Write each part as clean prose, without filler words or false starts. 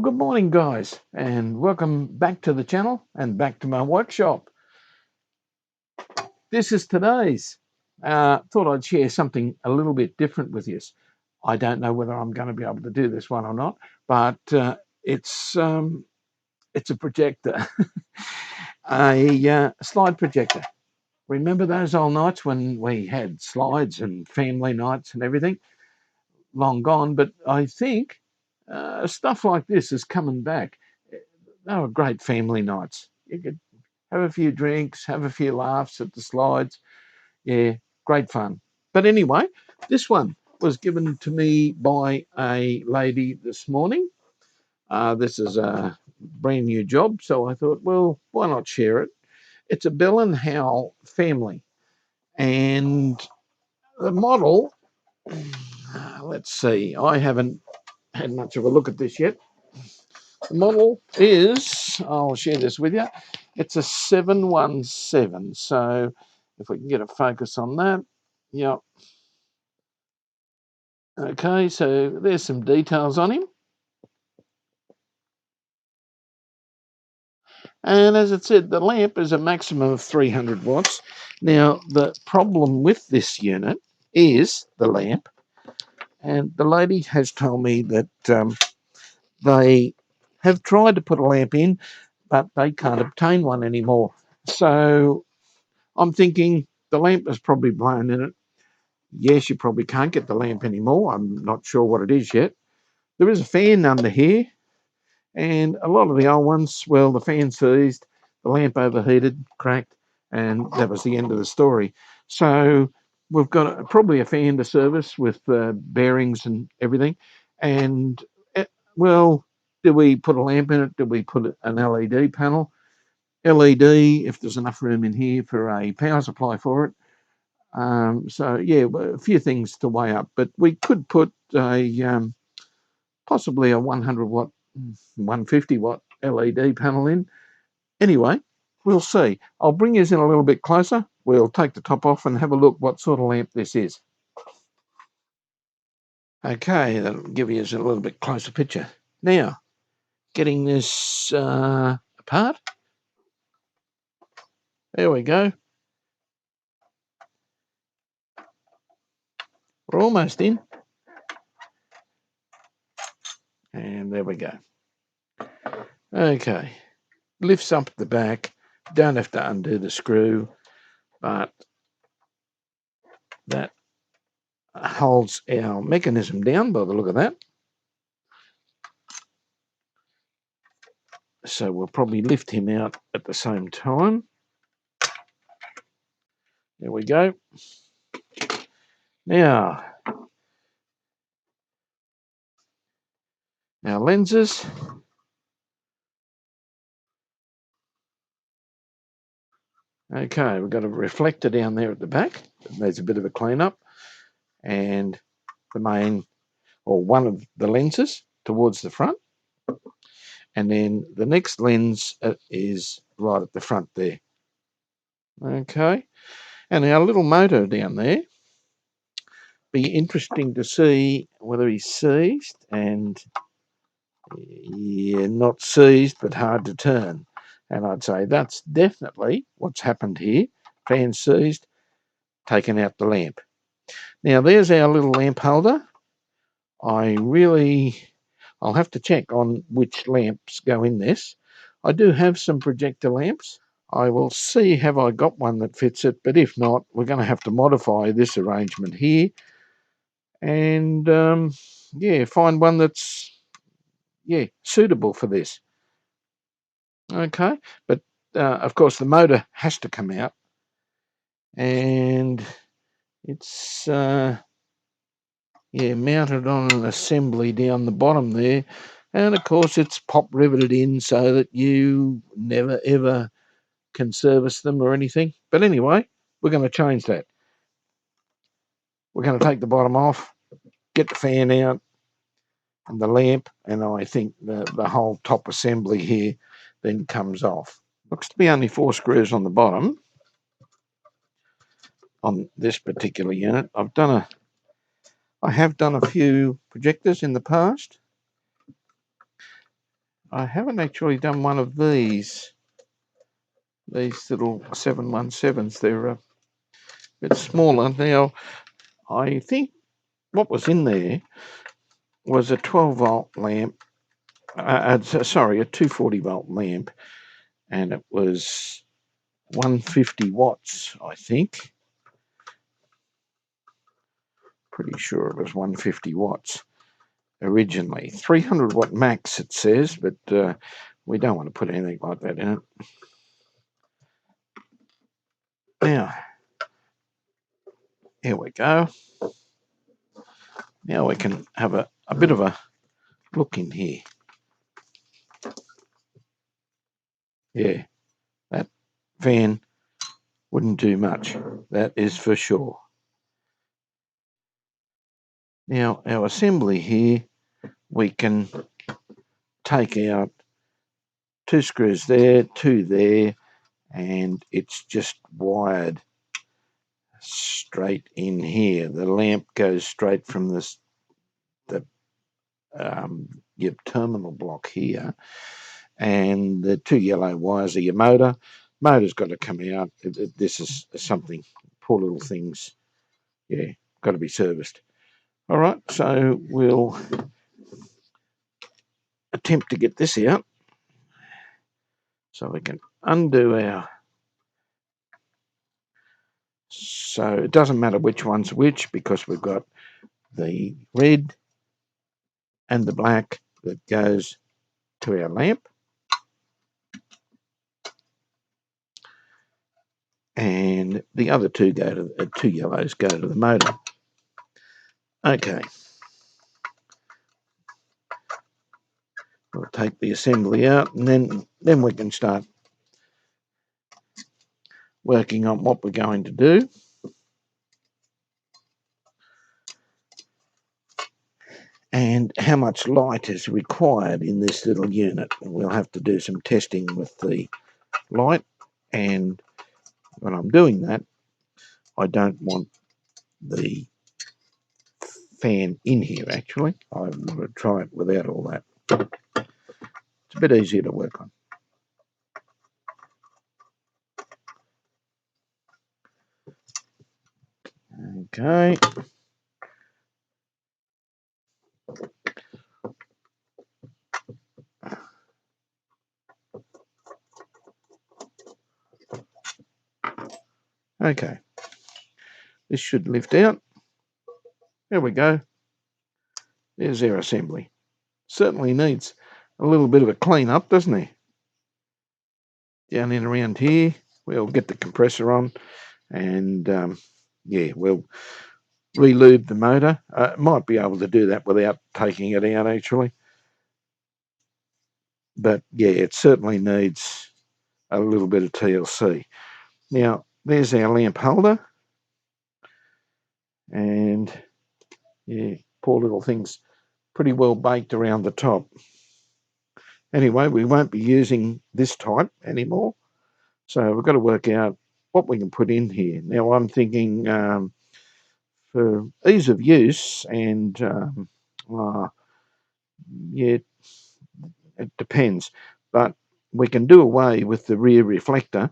Good morning, guys, and welcome back to the channel and back to my workshop. This is today's. Thought I'd share something a little bit different with you. I don't know whether I'm going to be able to do this one or not, but it's a projector, a slide projector. Remember those old nights when we had slides and family nights and everything? Long gone, but I think stuff like this is coming back. They were great family nights. You could have a few drinks, have a few laughs at the slides. Yeah, great fun. But anyway, this one was given to me by a lady this morning. This is a brand new job, so I thought, well, why not share it? It's a Bell and Howell family. And the model, let's see, I haven't had much of a look at this yet. The model is, I'll share this with you, it's a 717. So if we can get a focus on that, yeah. Okay, so there's some details on him. And as it said, the lamp is a maximum of 300 watts. Now, the problem with this unit is the lamp. And the lady has told me that they have tried to put a lamp in, but they can't obtain one anymore. So I'm thinking the lamp is probably blown in it. Yes, you probably can't get the lamp anymore. I'm not sure what it is yet. There is a fan under here, and a lot of the old ones, well, the fan seized, the lamp overheated, cracked, and that was the end of the story. So we've got probably a fan to service with bearings and everything. And, well, do we put a lamp in it? Do we put an LED panel? LED, if there's enough room in here for a power supply for it. So yeah, a few things to weigh up, but we could put a possibly a 100 watt, 150 watt LED panel in. Anyway, we'll see. I'll bring you in a little bit closer. We'll take the top off and have a look what sort of lamp this is. Okay, that'll give you a little bit closer picture. Now, getting this apart. There we go. We're almost in. And there we go. Okay, lifts up at the back. Don't have to undo the screw, but that holds our mechanism down by the look of that. So we'll probably lift him out at the same time. There we go. Now, our lenses. Okay, we've got a reflector down there at the back. It needs a bit of a clean up. And the main, or one of the lenses towards the front. And then the next lens is right at the front there. Okay, and our little motor down there. Be interesting to see whether he's seized, and yeah, not seized but hard to turn. And I'd say that's definitely what's happened here. Fan seized, taken out the lamp. Now there's our little lamp holder. I'll have to check on which lamps go in this. I do have some projector lamps. I will see have I got one that fits it, but if not, we're going to have to modify this arrangement here and yeah, find one that's suitable for this. Okay, but of course the motor has to come out, and it's mounted on an assembly down the bottom there, and of course it's pop riveted in so that you never ever can service them or anything. But anyway, we're going to change that. We're going to take the bottom off, get the fan out and the lamp, and I think the whole top assembly here then comes off. Looks to be only 4 screws on the bottom on this particular unit. I have done a few projectors in the past, I haven't actually done one of these little 717s. They're a bit smaller. Now, I think what was in there was a 12-volt lamp, sorry, a 240-volt lamp, and it was 150 watts, I think. Pretty sure it was 150 watts originally. 300 watt max, it says, but we don't want to put anything like that in it. Now, here we go. Now we can have a bit of a look in here. Yeah, that fan wouldn't do much, that is for sure. Now, our assembly here, we can take out 2 screws there, 2 there, and it's just wired straight in here. The lamp goes straight from the your terminal block here, and the 2 yellow wires are your motor. Motor's got to come out. This is something, poor little things, yeah, got to be serviced. All right, so we'll attempt to get this out so we can undo our. So it doesn't matter which one's which because we've got the red and the black that goes to our lamp, and the other 2 go to 2 yellows go to the motor. Okay, we'll take the assembly out, and then we can start working on what we're going to do. And how much light is required in this little unit. We'll have to do some testing with the light, and when I'm doing that, I don't want the fan in here actually. I want to try it without all that. It's a bit easier to work on. Okay. Okay. This should lift out. There we go. There's our assembly. Certainly needs a little bit of a clean up, doesn't it? Down in around here, we'll get the compressor on, and yeah, we'll relube the motor. Might be able to do that without taking it out actually, but yeah, it certainly needs a little bit of TLC. Now, there's our lamp holder, and yeah, poor little thing's pretty well baked around the top. Anyway, we won't be using this type anymore, so we've got to work out what we can put in here. Now, I'm thinking for ease of use and yeah, it depends, but we can do away with the rear reflector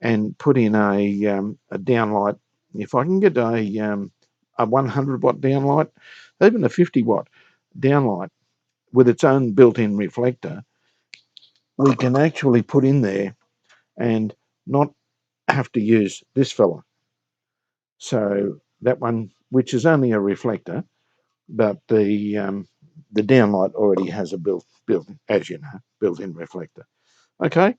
and put in a downlight. If I can get a 100 watt downlight, even a 50 watt downlight with its own built-in reflector, we can actually put in there and not have to use this fella. So that one, which is only a reflector, but the downlight already has a built as you know, built-in reflector. Okay,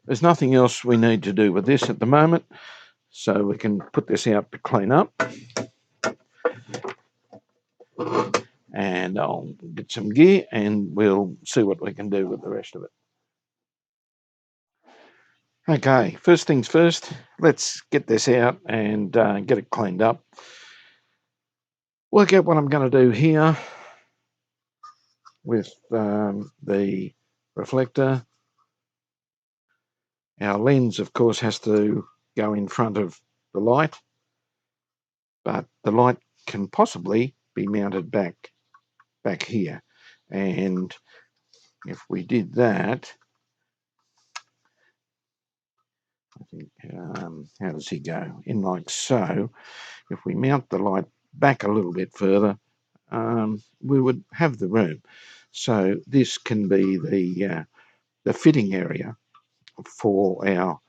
there's nothing else we need to do with this at the moment, so we can put this out to clean up, and I'll get some gear and we'll see what we can do with the rest of it. Okay, first things first, let's get this out and get it cleaned up. Work out what I'm going to do here with the reflector. Our lens, of course, has to go in front of the light, but the light can possibly be mounted back here, And if we did that, I think, how does he go? In like so. If we mount the light back a little bit further, we would have the room. So this can be the fitting area for our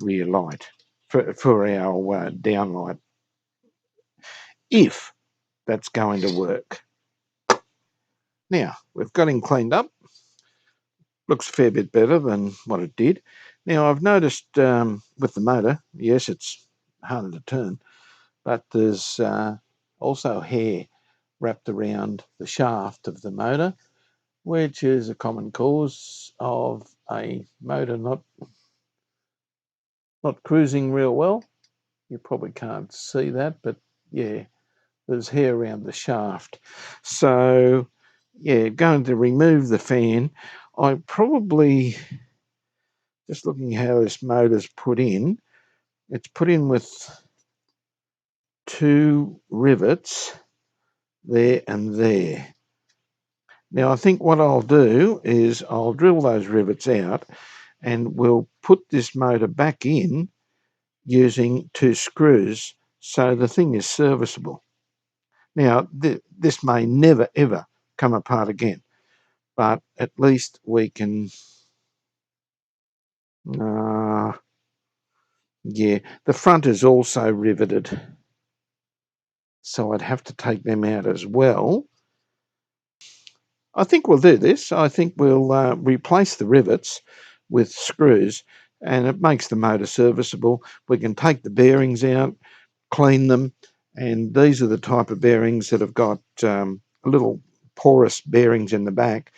rear light, for our downlight, if that's going to work. Now, we've got him cleaned up. Looks a fair bit better than what it did. Now, I've noticed with the motor, yes, it's harder to turn, but there's also hair wrapped around the shaft of the motor, which is a common cause of a motor not cruising real well. You probably can't see that, but yeah, there's hair around the shaft. So yeah, going to remove the fan. I probably, just looking how this motor's put in, it's put in with 2 rivets there and there. Now I think what I'll do is I'll drill those rivets out and we'll put this motor back in using 2 screws so the thing is serviceable. Now this may never ever come apart again, but at least we can, yeah, the front is also riveted, so I'd have to take them out as well. I think we'll do this. I think we'll replace the rivets with screws, and it makes the motor serviceable. We can take the bearings out, clean them, and these are the type of bearings that have got little porous bearings in the back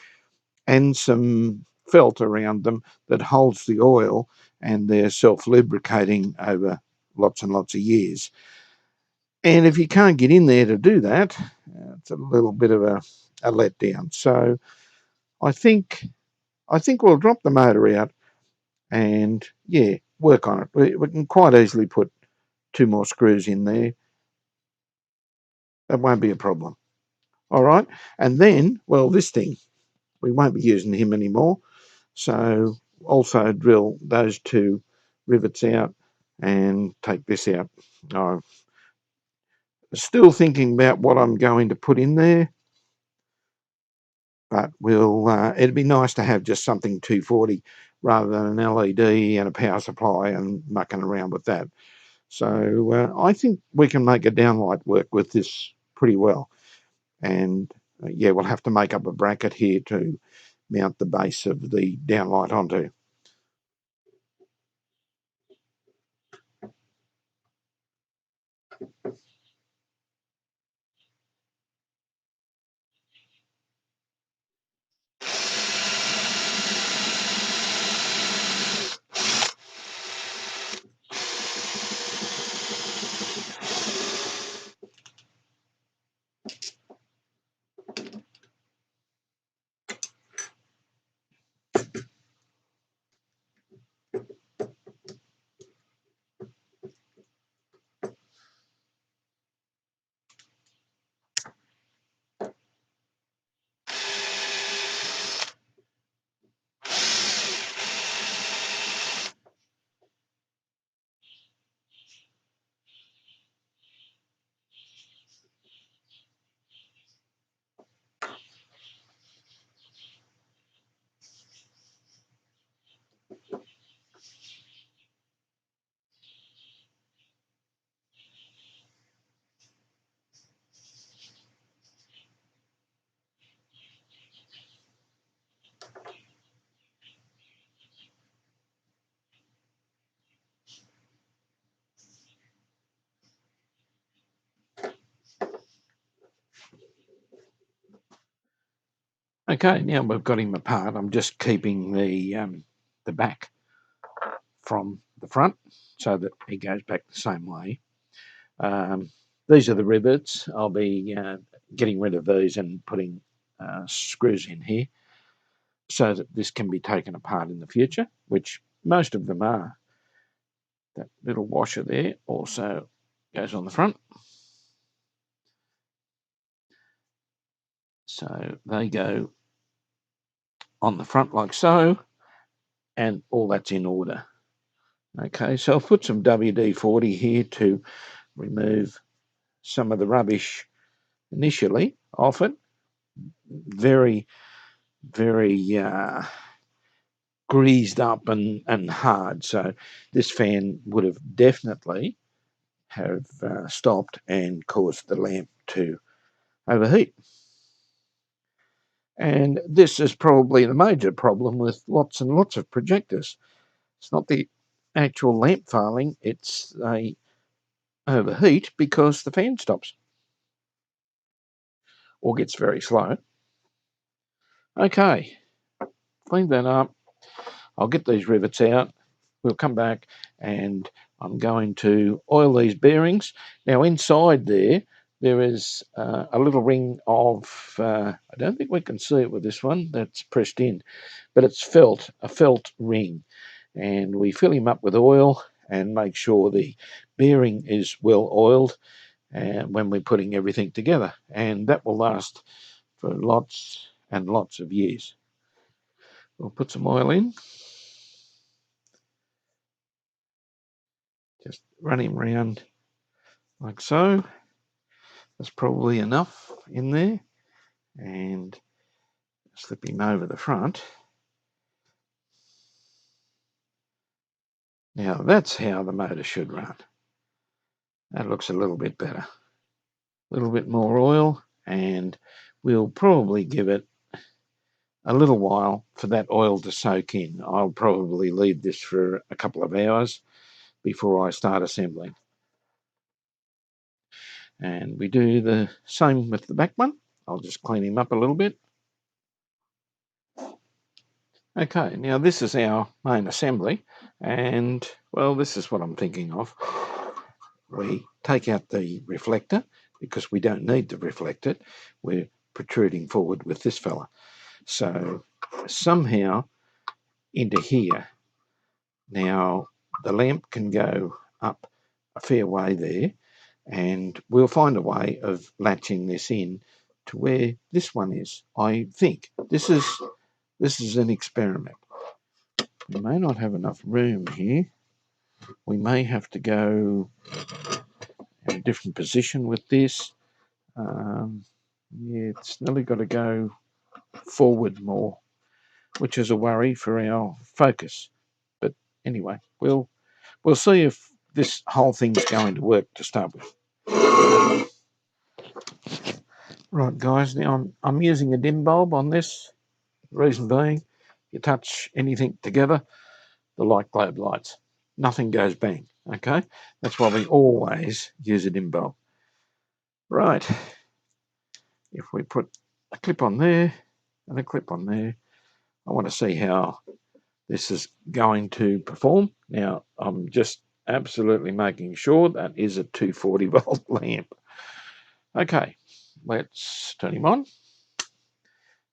and some felt around them that holds the oil, and they're self-lubricating over lots and lots of years. And if you can't get in there to do that, it's a little bit of a letdown. So I think we'll drop the motor out and yeah, work on it. We can quite easily put 2 more screws in there. That won't be a problem. All right. And then, well, this thing, we won't be using him anymore. So also drill those 2 rivets out and take this out. I'm still thinking about what I'm going to put in there, but we'll it'd be nice to have just something 240 rather than an LED and a power supply and mucking around with that. So I think we can make a downlight work with this pretty well. And yeah, we'll have to make up a bracket here to mount the base of the downlight onto. Okay, now we've got him apart. I'm just keeping the back from the front so that he goes back the same way. These are the rivets. I'll be getting rid of these and putting screws in here so that this can be taken apart in the future, which most of them are. That little washer there also goes on the front. So they go on the front like so, and all that's in order. Okay, so I've put some WD-40 here to remove some of the rubbish initially off it. Very, very greased up and hard. So this fan would have definitely have stopped and caused the lamp to overheat. And this is probably the major problem with lots and lots of projectors. It's not the actual lamp failing, it's they overheat because the fan stops or gets very slow. Okay, clean that up. I'll get these rivets out. We'll come back and I'm going to oil these bearings. Now inside there is a little ring of, I don't think we can see it with this one, that's pressed in, but it's a felt ring. And we fill him up with oil and make sure the bearing is well oiled when we're putting everything together. And that will last for lots and lots of years. We'll put some oil in. Just run him round like so. That's probably enough in there. And slip him over the front. Now that's how the motor should run. That looks a little bit better. A little bit more oil, and we'll probably give it a little while for that oil to soak in. I'll probably leave this for a couple of hours before I start assembling. And we do the same with the back one. I'll just clean him up a little bit. Okay, now this is our main assembly, and well, this is what I'm thinking of. We take out the reflector because we don't need to reflect it. We're protruding forward with this fella. So somehow into here. Now the lamp can go up a fair way there, and we'll find a way of latching this in to where this one is. I think this is an experiment. We may not have enough room here. We may have to go in a different position with this. Yeah, it's nearly got to go forward more, which is a worry for our focus. But anyway, we'll see if this whole thing's going to work to start with. Right, guys. Now I'm using a dim bulb on this. Reason being, you touch anything together, the light globe lights. Nothing goes bang. Okay, that's why we always use a dim bulb. Right. If we put a clip on there and a clip on there, I want to see how this is going to perform. Now, I'm just absolutely making sure that is a 240 volt lamp. Okay, let's turn him on.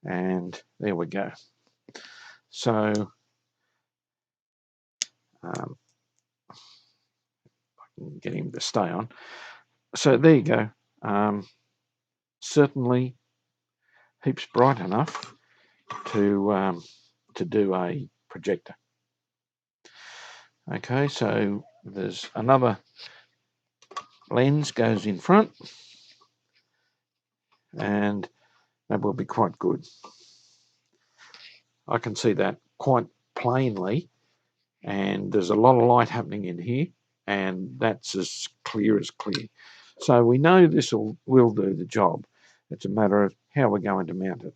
And there we go. So, I can get him to stay on. So there you go. Certainly heaps bright enough to do a projector. Okay, so there's another lens goes in front, and that will be quite good. I can see that quite plainly, and there's a lot of light happening in here, and that's as clear as clear. So we know this will do the job. It's a matter of how we're going to mount it.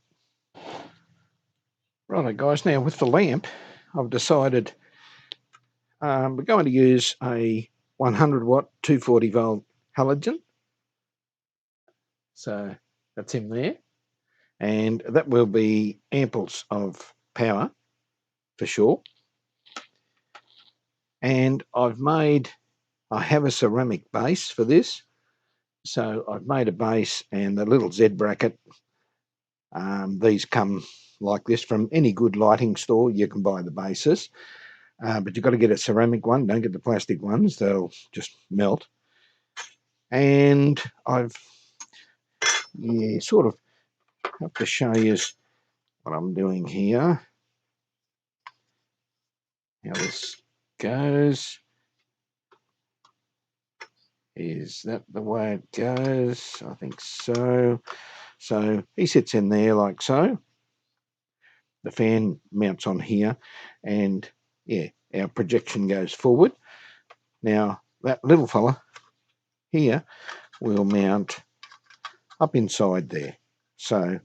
Righto, guys. Now with the lamp, I've decided we're going to use a 100 watt 240 volt halogen. So that's him there. And that will be amples of power for sure. And I have a ceramic base for this. So I've made a base and the little Z bracket. These come like this from any good lighting store. You can buy the bases. But you've got to get a ceramic one. Don't get the plastic ones. They'll just melt. And I've sort of have to show you. what I'm doing here. How this goes. Is that the way it goes? I think so. So he sits in there like so. The fan mounts on here, and yeah, our projection goes forward. Now that little fella here will mount up inside there. So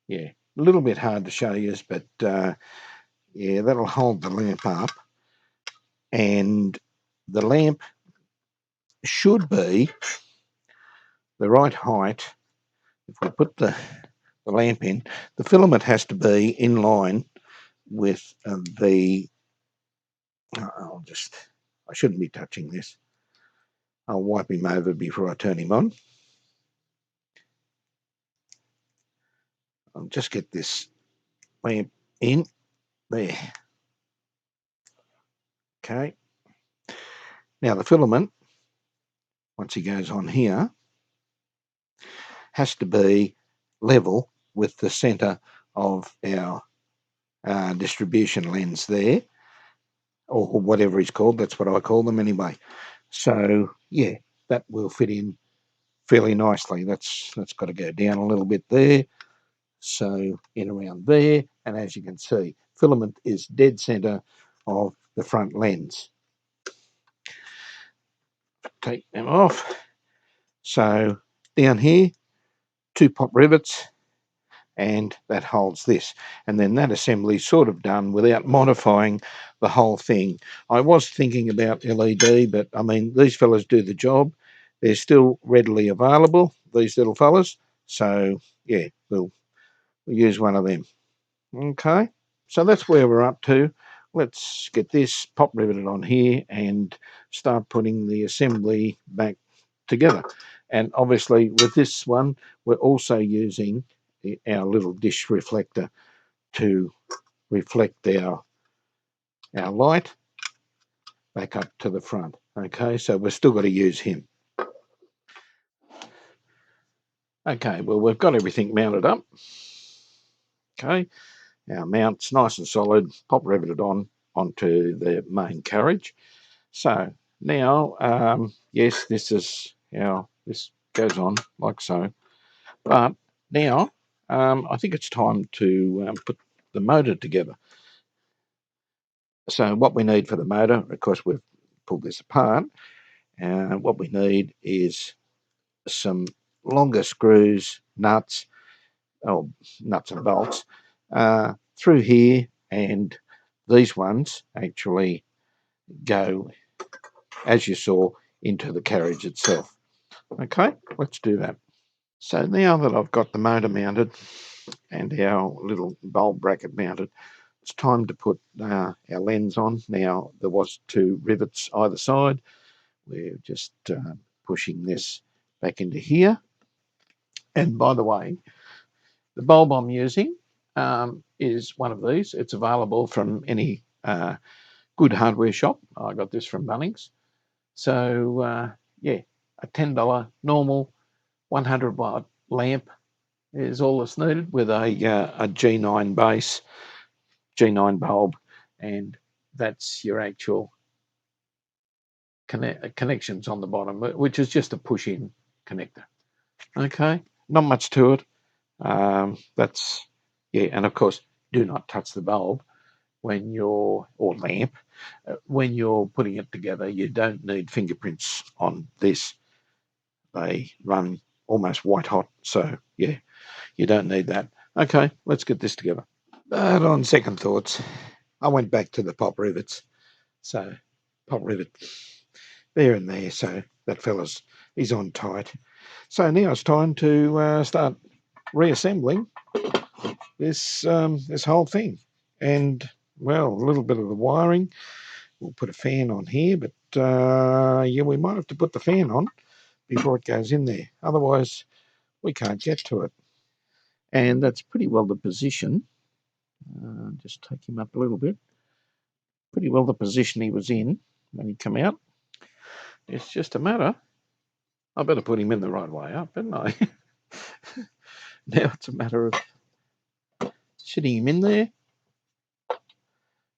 yeah, a little bit hard to show you, but yeah, that'll hold the lamp up, and the lamp should be the right height. If we put the lamp in, the filament has to be in line with the. I shouldn't be touching this. I'll wipe him over before I turn him on. I'll just get this lamp in there. Okay. Now the filament, once he goes on here, has to be level with the center of our distribution lens there, or whatever it's called. That's what I call them anyway. So yeah, that will fit in fairly nicely. That's got to go down a little bit there. So in around there, and as you can see, filament is dead center of the front lens. Take them off. So down here, 2 pop rivets, and that holds this. And then that assembly is sort of done without modifying the whole thing. I was thinking about LED, but I mean, these fellas do the job. They're still readily available, these little fellas. So yeah, we'll use one of them. Okay, so that's where we're up to. Let's get this pop riveted on here and start putting the assembly back together. And obviously with this one, we're also using our little dish reflector to reflect our light back up to the front. Okay, so we've still got to use him. Okay, well, we've got everything mounted up. Okay, our mount's nice and solid, pop riveted onto the main carriage. So now, yes, this is how this goes on, like so. But now, I think it's time to put the motor together. So what we need for the motor, of course, we've pulled this apart. What we need is some longer screws, nuts and bolts through here, and these ones actually go, as you saw, into the carriage itself. Okay, let's do that. So now that I've got the motor mounted and our little bulb bracket mounted, it's time to put our lens on. Now there was 2 rivets either side. We're just pushing this back into here. And by the way, the bulb I'm using is one of these. It's available from any good hardware shop. I got this from Bunnings. So yeah, a $10 normal 100-watt lamp is all that's needed, with a G9 base, G9 bulb, and that's your actual connections on the bottom, which is just a push-in connector. Okay, not much to it. That's yeah, and of course, do not touch the bulb when you're, or lamp, when you're putting it together. You don't need fingerprints on this. They run almost white hot, so yeah, you don't need that. Okay, let's get this together. But on second thoughts, I went back to the pop rivets. So pop rivet there and there. So that fella's, he's on tight. So now it's time to start reassembling this whole thing. And well, a little bit of the wiring. We'll put a fan on here, but yeah, we might have to put the fan on before it goes in there. Otherwise, we can't get to it. And that's pretty well the position. Just take him up a little bit. Pretty well the position he was in when he came out. It's just a matter. I better put him in the right way up, didn't I? Now it's a matter of sitting him in there,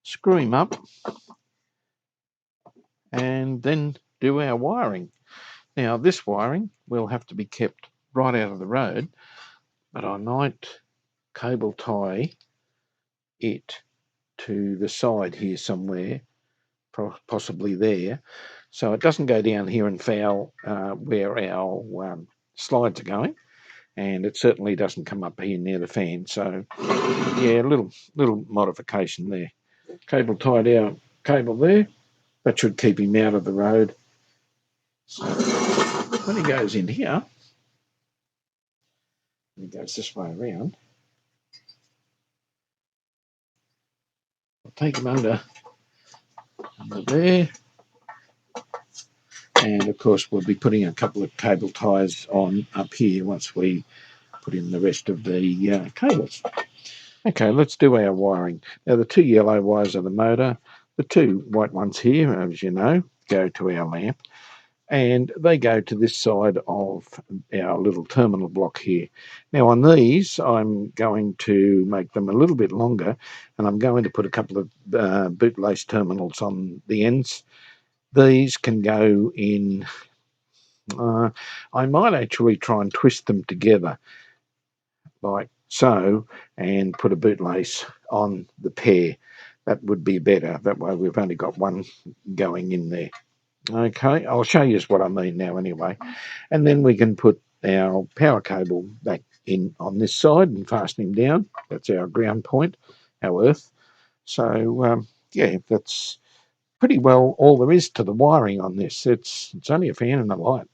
screw him up, and then do our wiring. Now, this wiring will have to be kept right out of the road, but I might cable tie it to the side here somewhere, possibly there, so it doesn't go down here and foul where our slides are going, and it certainly doesn't come up here near the fan. So yeah, little modification there. Cable tied our cable there. That should keep him out of the road. So when he goes in here, he goes this way around. I'll take him under there, and of course we'll be putting a couple of cable ties on up here once we put in the rest of the cables. Okay, let's do our wiring. Now the two yellow wires are the motor. The two white ones here, as you know, go to our lamp, and they go to this side of our little terminal block here. Now on these, I'm going to make them a little bit longer, and I'm going to put a couple of bootlace terminals on the ends. These can go in, I might actually try and twist them together like so, and put a bootlace on the pair. That would be better. That way we've only got one going in there. Okay, I'll show you what I mean now anyway. And then we can put our power cable back in on this side and fasten him down. That's our ground point, our earth. So yeah, that's pretty well all there is to the wiring on this. It's only a fan and a light.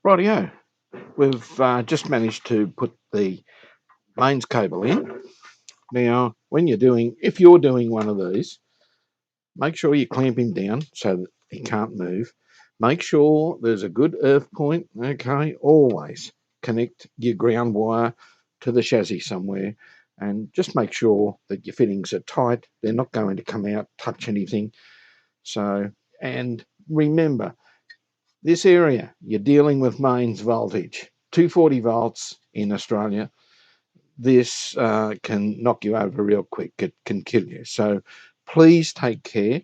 Rightio, we've just managed to put the mains cable in. Now, if you're doing one of these, make sure you clamp him down so that he can't move. Make sure there's a good earth point. Okay, always connect your ground wire to the chassis somewhere, and just make sure that your fittings are tight. They're not going to come out, touch anything. So, and remember, this area, you're dealing with mains voltage, 240 volts in Australia. This can knock you over real quick. It can kill you. So please take care.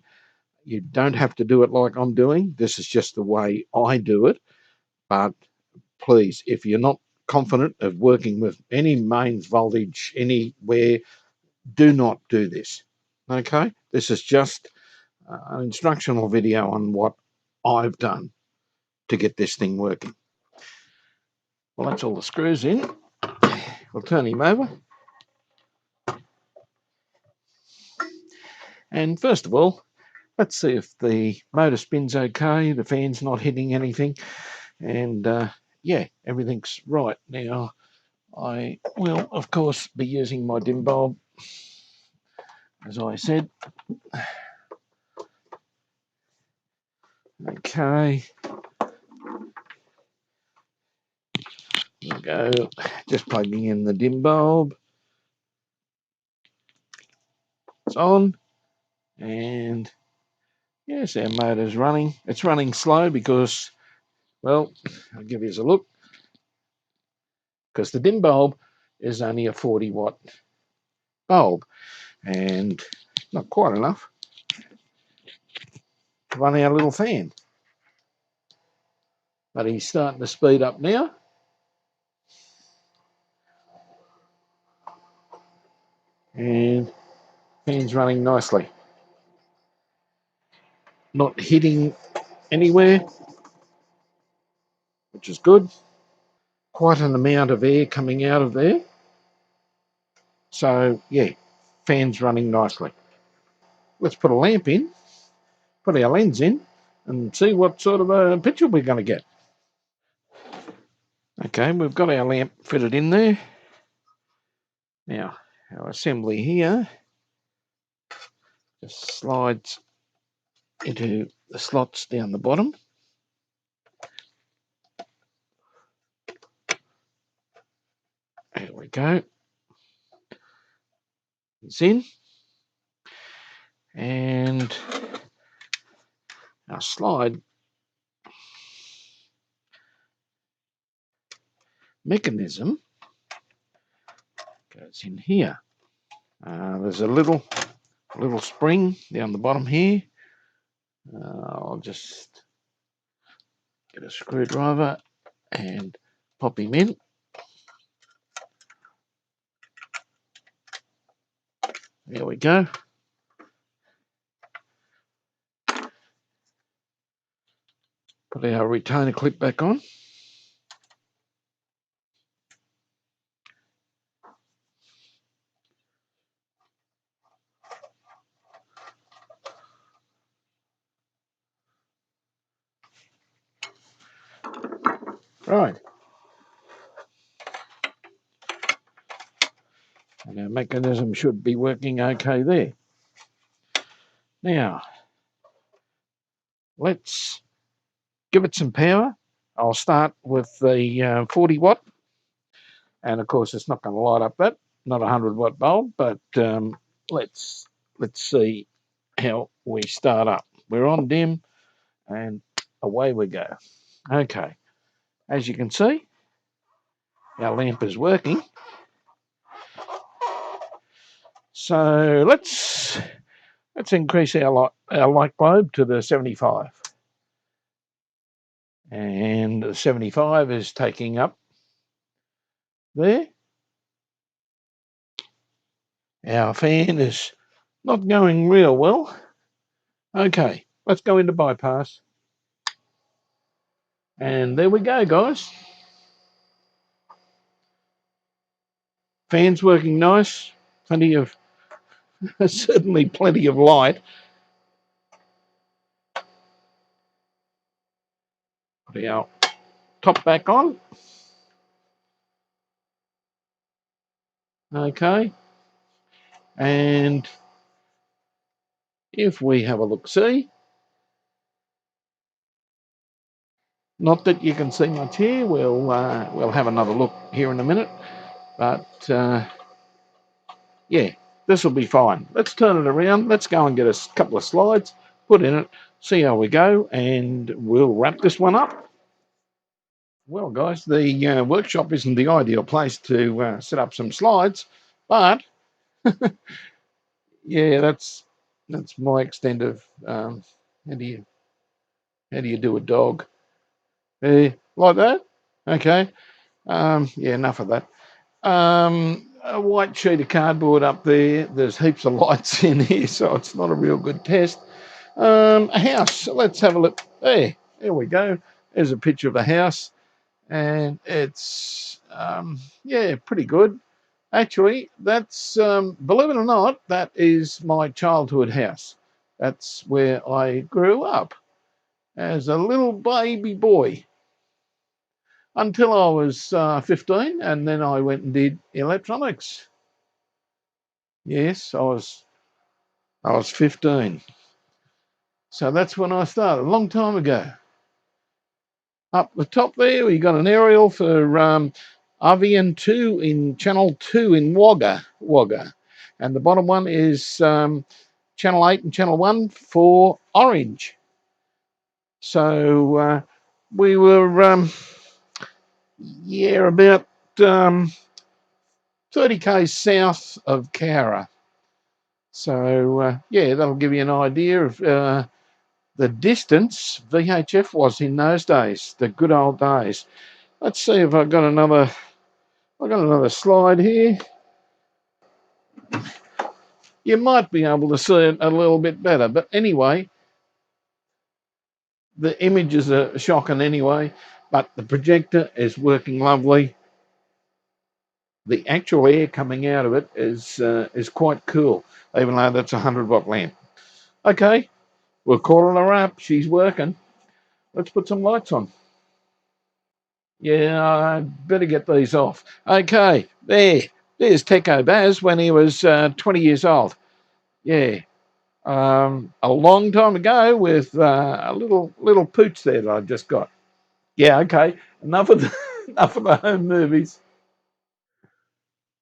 You don't have to do it like I'm doing. This is just the way I do it. But please, if you're not confident of working with any mains voltage anywhere, do not do this. Okay? This is just an instructional video on what I've done to get this thing working. Well, that's all the screws in. We'll turn him over. And first of all, let's see if the motor spins okay, the fan's not hitting anything, and yeah, everything's right. Now, I will, of course, be using my dim bulb, as I said. Okay. There we go. Just plugging in the dim bulb. It's on. And yes, our motor's running. It's running slow because, well, I'll give you a look. Because the dim bulb is only a 40-watt bulb, and not quite enough to run our little fan. But he's starting to speed up now. And fan's running nicely. Not hitting anywhere, which is good. Quite an amount of air coming out of there. So, yeah, fan's running nicely. Let's put a lamp in, put our lens in, and see what sort of a picture we're going to get. Okay, we've got our lamp fitted in there. Now, our assembly here just slides into the slots down the bottom. There we go. It's in. And our slide mechanism goes in here. There's a little spring down the bottom here. I'll just get a screwdriver and pop him in. There we go. Put our retainer clip back on. Right. And our mechanism should be working okay there. Now, let's give it some power. I'll start with the 40 watt. And of course, it's not going to light up that, not a 100-watt bulb, but let's see how we start up. We're on dim, and away we go. Okay, as you can see, our lamp is working. So let's increase our light globe to the 75, and the 75 is taking up there. Our fan is not going real well. Okay, let's go into bypass. And there we go, guys. Fan's working nice. Plenty of, certainly plenty of light. Put our top back on. Okay. And if we have a look-see, not that you can see much here, we'll have another look here in a minute, but yeah, this will be fine. Let's turn it around. Let's go and get a couple of slides, put in it, see how we go, and we'll wrap this one up. Well, guys, the workshop isn't the ideal place to set up some slides, but yeah, that's my extent of how do you do a dog? Like that? Okay. Yeah, enough of that. A white sheet of cardboard up there. There's heaps of lights in here, so it's not a real good test. A house. Let's have a look. There we go. There's a picture of a house, and it's yeah, pretty good. Actually, that's believe it or not, that is my childhood house. That's where I grew up as a little baby boy until I was 15, and then I went and did electronics. Yes, I was 15. So that's when I started, a long time ago. Up the top there, we got an aerial for RVN 2 in Channel 2 in Wagga. And the bottom one is Channel 8 and Channel 1 for Orange. So we were, yeah, about 30k south of Cowra. So, yeah, that'll give you an idea of the distance VHF was in those days, the good old days. Let's see if I've got another slide here. You might be able to see it a little bit better, but anyway, the images are shocking anyway, but the projector is working lovely. The actual air coming out of it is quite cool, even though that's a 100-watt lamp. Okay, we'll call it a wrap. She's working. Let's put some lights on. Yeah, I better get these off. Okay, there's Techo Baz when he was 20 years old. Yeah, a long time ago with a little pooch there that I just got. Yeah, okay, enough of enough of the home movies.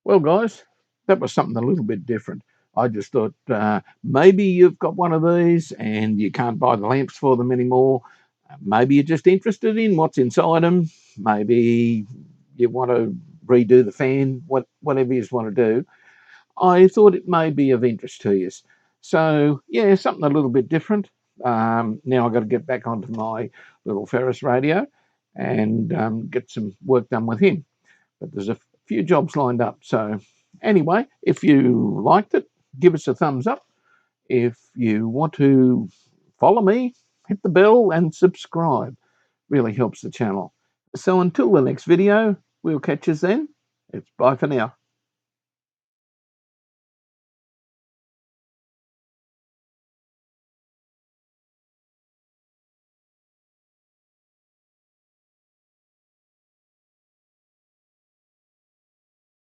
Well, guys, that was something a little bit different. I just thought maybe you've got one of these and you can't buy the lamps for them anymore. Maybe you're just interested in what's inside them. Maybe you want to redo the fan, whatever you want to do. I thought it may be of interest to you. So, yeah, something a little bit different. Now I've got to get back onto my little Ferris radio and get some work done with him. But there's a few jobs lined up. So, anyway, if you liked it, give us a thumbs up. If you want to follow me, hit the bell and subscribe. Really helps the channel. So until the next video, we'll catch you then. It's bye for now.